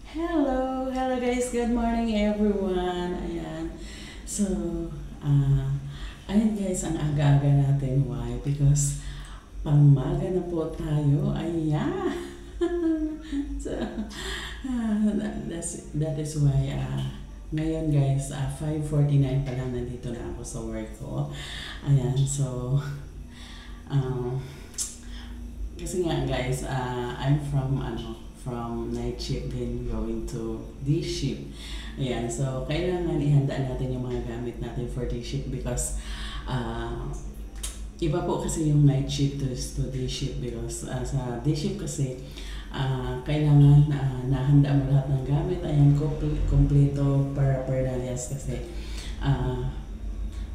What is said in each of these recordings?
Hello guys, good morning everyone. Ayan. So, ah, ayan guys, ang aga-aga natin. Why? Because pangmaga na po tayo. Ayan. So, that is why ngayon guys, 5:49 pa lang nandito na ako sa work ko. Ayan, so um, kasi nga guys, I'm from night shift then going to day shift. Ayan, so kailangan ihanda natin yung mga gamit natin for day shift because iba po kasi yung night shift to day shift because sa day shift kasi kailangan nahanda mo lahat ng gamit. Ayan, kompleto para paralias kasi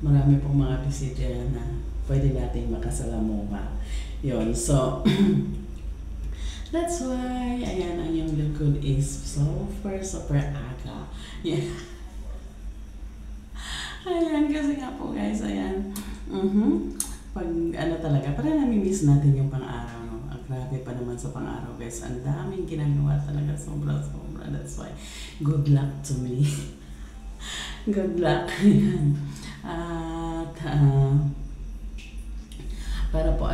marami pong mga bisita na pwede nating makasalamuha. Yun, so that's why, ayan, ang yung likod is super aga. Yeah. Ayan, kasi nga po guys, ayan. Pag ano talaga, parang nami-miss natin yung pang-araw. No? Ang grabe pa naman sa pang-araw guys. Ang daming ginagawa talaga, sobra. That's why, good luck to me. Good luck. Ayan. At, para po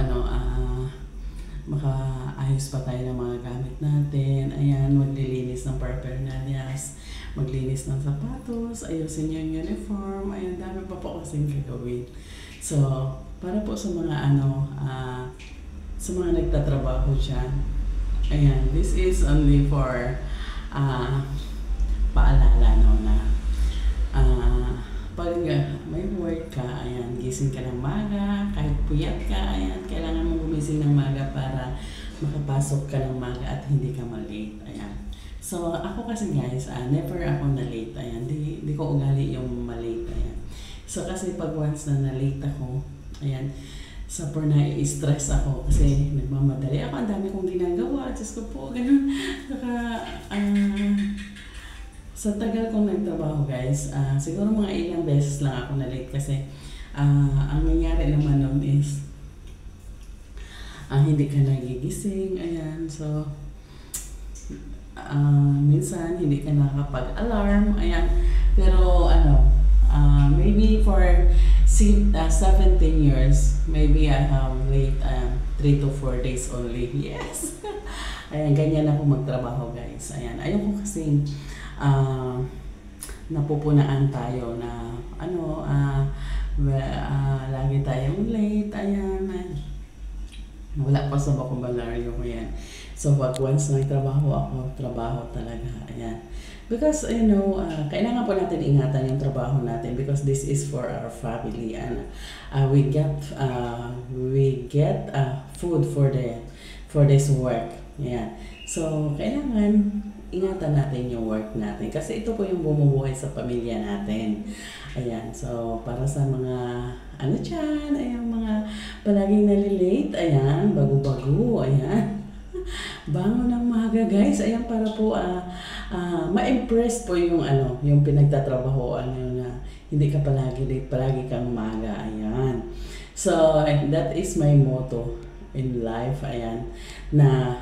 makaayos pa tayo ng mga gamit natin. Ayan, maglilinis ng paraphernalias, maglinis ng sapatos, ayusin yung uniform. Ayan, dami pa po kasing gagawin. So, para po sa mga sa mga nagtatrabaho dyan, ayan, this is only for paalala no, na pag may work ka, ayan, gising ka ng maga, kahit puyat ka, ayan, kailangan mong gumising ng maga para makapasok ka ng maga at hindi ka ma-late, ayan. So, ako kasi guys, never ako na-late, ayan, di ko ugali yung ma-late, ayan. So, kasi pag once na na-late ako, ayan, super na-stress ako kasi nagmamadali ako, ang dami kong ginagawa, Diyos ko po, ganun, saka, sa tagal kong nagtrabaho guys, siguro mga ilang beses lang ako na-late kasi ang nangyari naman nun is hindi ka nagigising, ayan, so minsan hindi ka nakapag-alarm, ayan, pero maybe for 17 years, maybe I have late 3 to 4 days only, yes. Ayan, ganyan ako magtrabaho guys, ayan, ayoko kasing napupunaan tayo na lagi tayong late, ayan, wala pa sa vocabulary ko yan. So pag once nagtrabaho ako, trabaho talaga, ayan, because kailangan po natin ingatan yung trabaho natin because this is for our family and we get food for this work, yeah. So kailangan ingatan natin yung work natin kasi ito po yung bumubuhay sa pamilya natin. Ayan, so para sa mga dyan, ayan, mga palaging nalilate, ayan, bago-bago, ayan. Bango ng maga guys, ayan, para po ma-impress po yung yung pinagtatrabahoan nyo na hindi ka palagi late, palagi kang maga, ayan. So that is my motto in life, ayan, na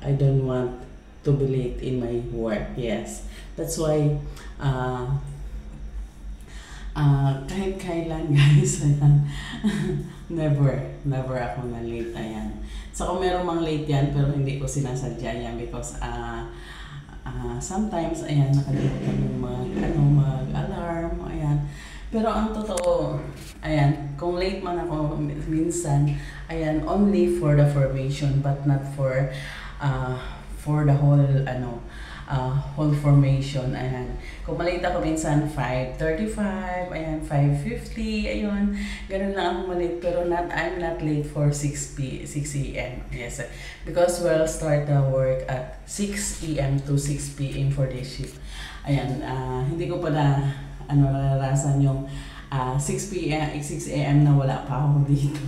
I don't want to be late in my work. Yes, that's why kahit kailan guys, ayan, never ako na late, ayan. So kung meron mang late yan pero hindi ko sinasadya yan because sometimes, ayan, nakalimutan mo mag-alarm, ayan. Pero ang totoo, ayan, kung late man ako minsan, ayan, only for the formation but not for the whole whole formation, ayan. Kung malate ako minsan 5:35, ayan, 5:50, ayun, ganun lang ako malate, pero I'm not late for 6 a.m. Yes, because we'll start the work at 6 a.m. to 6 p.m. for this shift. Ayan, hindi ko pa na nararasan yung 6 a.m. na wala pa ako dito.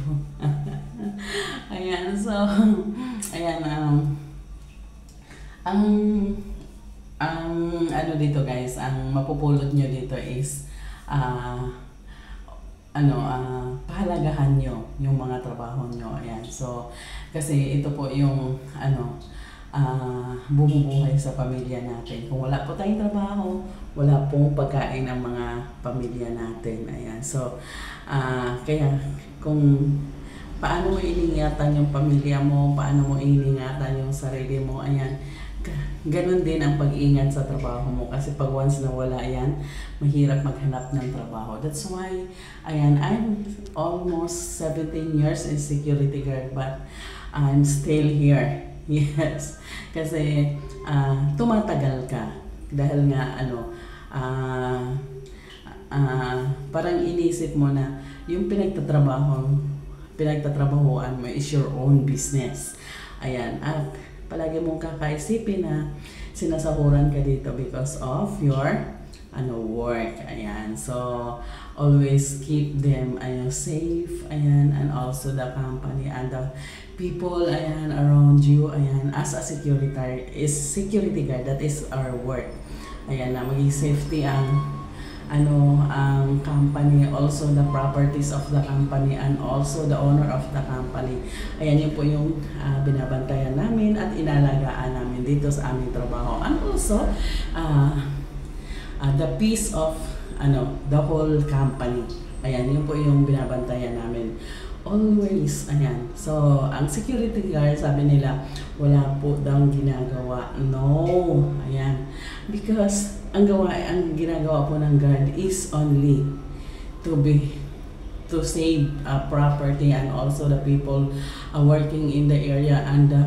Ayan, so ayan, ang dito guys, ang mapupulot nyo dito is pahalagahan nyo yung mga trabaho nyo, ayan. So kasi ito po yung bumubuhay sa pamilya natin. Kung wala po tayong trabaho, wala pong pagkain ang mga pamilya natin. Ayan. So, kaya kung paano mo iningatan yung pamilya mo, paano mo iningatan yung sarili mo, ayan, ganun din ang pag-ingat sa trabaho mo. Kasi pag once na wala yan, mahirap maghanap ng trabaho. That's why, ayan, I'm almost 17 years in security guard, but I'm still here. Yes. Kasi tumatagal ka. Dahil nga, parang inisip mo na yung pinagtatrabahoan mo is your own business. Ayan. At palagi mong kakaisipin na sinasahuran ka dito because of your work. Ayan. So, always keep them safe. Ayan. And also the company and the people around you. Ayan. As a security guard, that is our work. Ayan na, maging safety ang company, also the properties of the company, and also the owner of the company. Ayan, yun po yung binabantayan namin at inalagaan namin dito sa aming trabaho. And also, the peace of the whole company. Ayan, yun po yung binabantayan namin. Always, ayan. So, ang security guard, sabi nila, wala po daw ginagawa. No, ayan. Because, ang ginagawa po ng guard is only to save property and also the people working in the area and the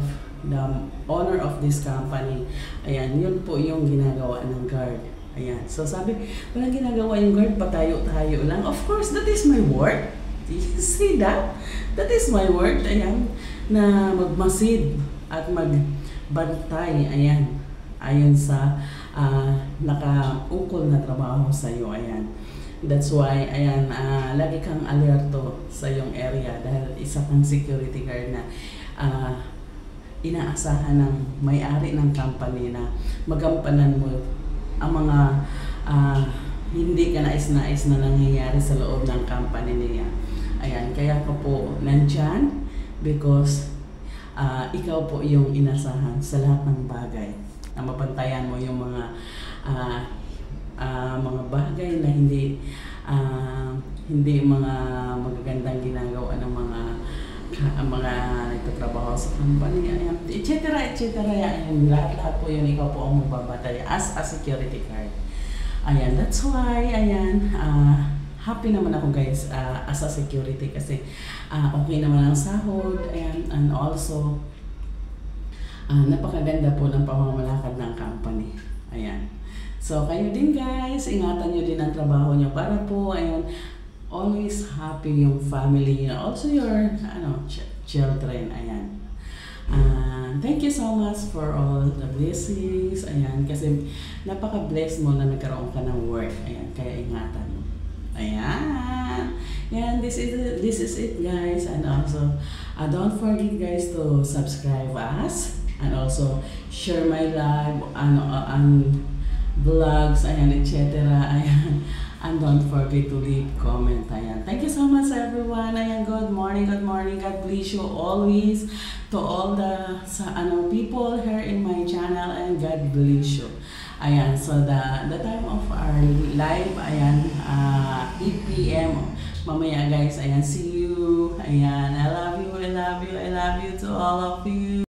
owner of this company. Ayan, yun po yung ginagawa ng guard. Ayan. So, sabi, walang ginagawa yung guard, patayo-tayo lang. Of course, that is my work. You see that? That is my work. Ayan. Na magmasid at magbantay. Ayan. Ayon sa nakaukol na trabaho sa iyo. Ayan. That's why, ayan, lagi kang alerto sa iyong area dahil isa kang security guard na inaasahan ng may-ari ng company na magampanan mo ang mga hindi ka nais-nais na nangyayari sa loob ng company niya. Ayan, kaya ka po nandyan because ikaw po yung inasahan sa lahat ng bagay. Na mapantayan mo yung mga bagay na hindi mga magagandang ginagawa ng mga nagtatrabaho sa company, ayan, etc. Ayan, lahat po yun, ikaw po ang magbabatay as a security guard. Ayan, that's why, ayan, happy naman ako guys as a security kasi okay naman ang sahod, ayan, and also napakaganda po ng pamamalakad ng company. Ayan. So, kayo din guys, ingatan nyo din ang trabaho nyo para po, ayun, always happy yung family, also your children. Ayan. Thank you so much for all the blessings. Ayan, kasi napaka-bless mo na nagkaroon ka ng work. Ayan, kaya ingatan mo. Ayan. Yan, this is it guys. And also, don't forget guys to subscribe us and also share my live and vlogs, ayan, etc. Ayan. And don't forget to leave comment. Ayan. Thank you so much everyone. Ayan, good morning. God bless you always to all the people here in my channel, and God bless you. Ayan, so the time of our live, ayan, 8 p.m. mamaya guys. Ayan, see you. Ayan, I love you to all of you.